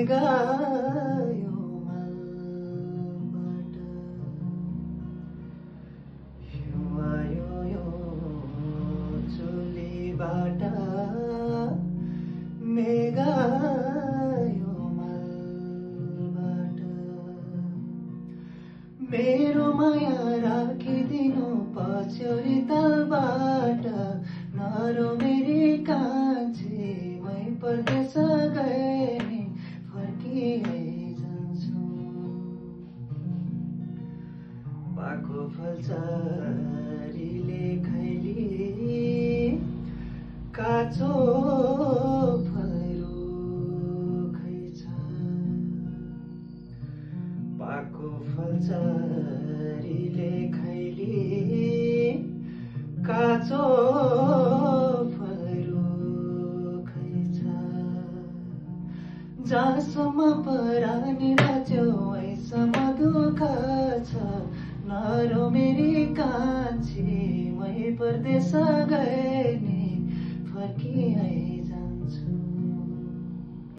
मेघायो मलबाट हिउँ आयो यो चुलीबाट मेघायो मलबाट मेरो माया राखिदिनु पछ्यौरी तलबाट नरो मेरी कान्छी मै परदेश गए नि फर्किआइजान्छु पाको फलचारीले खैली काचो फल रोखैछ पाको फलचारीले खैली काचो फल रोखैछ जहाँसम्म परानी बाँच्यो वहीँसम्म दुःख छ नरो मेरी कान्छी मै परदेश गए नि फर्किआइ